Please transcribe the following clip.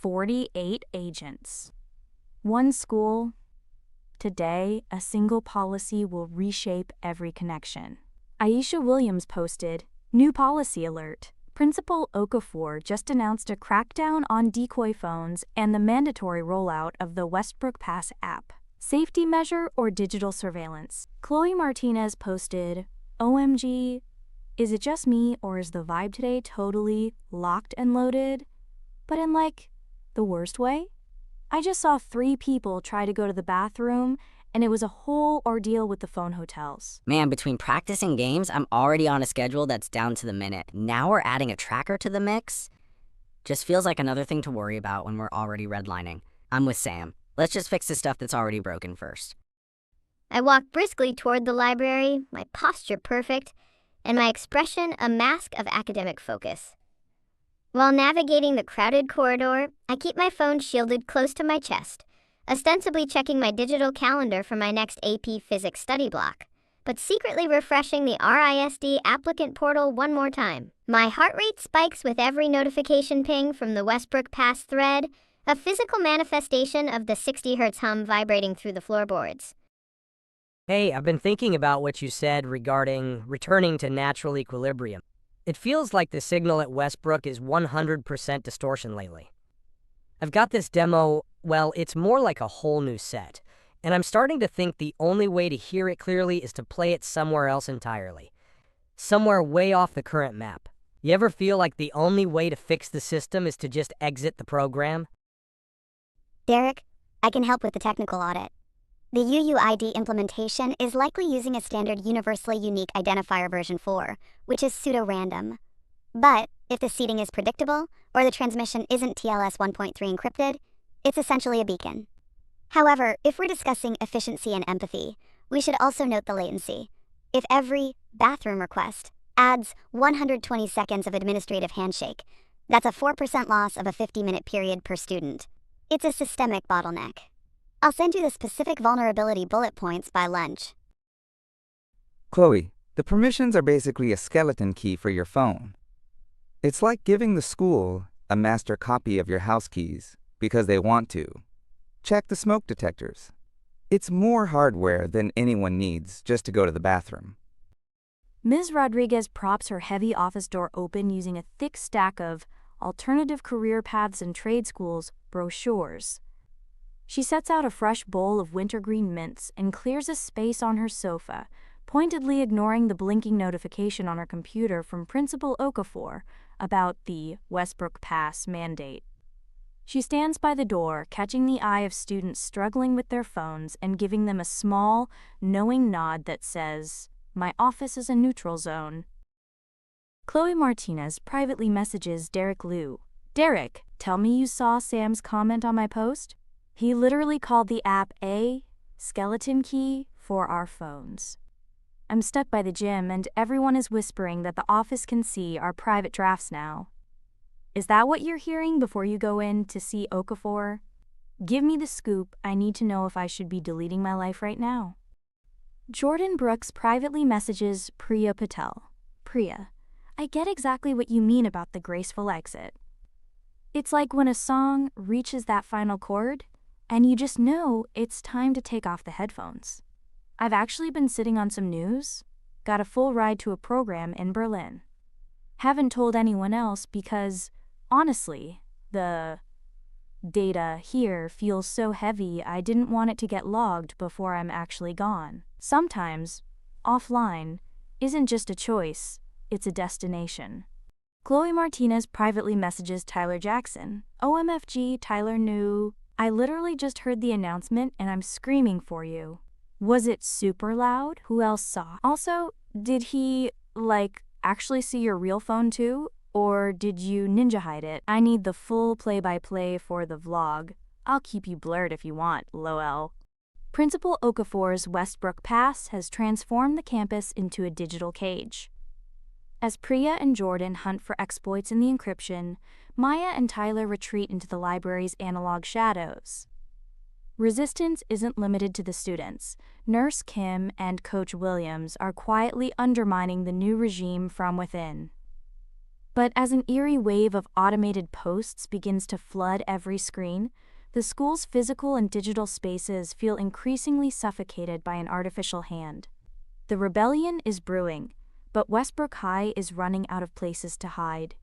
48 agents. One school. Today, a single policy will reshape every connection. Aisha Williams posted, "New policy alert. Principal Okafor just announced a crackdown on decoy phones and the mandatory rollout of the WestbrookPass app. Safety measure or digital surveillance?" Chloe Martinez posted, "OMG, is it just me or is the vibe today totally locked and loaded? But in the worst way? I just saw 3 people try to go to the bathroom and it was a whole ordeal with the phone hotels." Man, between practice and games, I'm already on a schedule that's down to the minute. Now we're adding a tracker to the mix? Just feels like another thing to worry about when we're already redlining. I'm with Sam. Let's just fix the stuff that's already broken first. I walk briskly toward the library, my posture perfect, and my expression a mask of academic focus. While navigating the crowded corridor, I keep my phone shielded close to my chest, ostensibly checking my digital calendar for my next AP Physics study block, but secretly refreshing the RISD applicant portal one more time. My heart rate spikes with every notification ping from the WestbrookPass thread, a physical manifestation of the 60 Hz hum vibrating through the floorboards. Hey, I've been thinking about what you said regarding returning to natural equilibrium. It feels like the signal at Westbrook is 100% distortion lately. I've got this demo, well, it's more like a whole new set, and I'm starting to think the only way to hear it clearly is to play it somewhere else entirely. Somewhere way off the current map. You ever feel like the only way to fix the system is to just exit the program? Derek, I can help with the technical audit. The UUID implementation is likely using a standard universally unique identifier version 4, which is pseudo-random. But if the seeding is predictable, or the transmission isn't TLS 1.3 encrypted, it's essentially a beacon. However, if we're discussing efficiency and empathy, we should also note the latency. If every bathroom request adds 120 seconds of administrative handshake, that's a 4% loss of a 50-minute period per student. It's a systemic bottleneck. I'll send you the specific vulnerability bullet points by lunch. Chloe, the permissions are basically a skeleton key for your phone. It's like giving the school a master copy of your house keys because they want to. Check the smoke detectors. It's more hardware than anyone needs just to go to the bathroom. Ms. Rodriguez props her heavy office door open using a thick stack of Alternative Career Paths and Trade Schools brochures. She sets out a fresh bowl of wintergreen mints and clears a space on her sofa, pointedly ignoring the blinking notification on her computer from Principal Okafor about the WestbrookPass mandate. She stands by the door, catching the eye of students struggling with their phones and giving them a small, knowing nod that says, "My office is a neutral zone." Chloe Martinez privately messages Derek Liu. "Derek, tell me you saw Sam's comment on my post? He literally called the app a skeleton key for our phones. I'm stuck by the gym and everyone is whispering that the office can see our private drafts now. Is that what you're hearing before you go in to see Okafor? Give me the scoop. I need to know if I should be deleting my life right now." Jordan Brooks privately messages Priya Patel. "Priya, I get exactly what you mean about the graceful exit. It's like when a song reaches that final chord, and you just know it's time to take off the headphones. I've actually been sitting on some news, got a full ride to a program in Berlin. Haven't told anyone else because, honestly, the data here feels so heavy I didn't want it to get logged before I'm actually gone. Sometimes, offline isn't just a choice, it's a destination." Chloe Martinez privately messages Tyler Jackson. "OMFG, Tyler knew. I literally just heard the announcement and I'm screaming for you. Was it super loud? Who else saw? Also, did he, actually see your real phone too? Or did you ninja hide it? I need the full play-by-play for the vlog. I'll keep you blurred if you want, lol." Principal Okafor's WestbrookPass has transformed the campus into a digital cage. As Priya and Jordan hunt for exploits in the encryption, Maya and Tyler retreat into the library's analog shadows. Resistance isn't limited to the students. Nurse Kim and Coach Williams are quietly undermining the new regime from within. But as an eerie wave of automated posts begins to flood every screen, the school's physical and digital spaces feel increasingly suffocated by an artificial hand. The rebellion is brewing, but Westbrook High is running out of places to hide.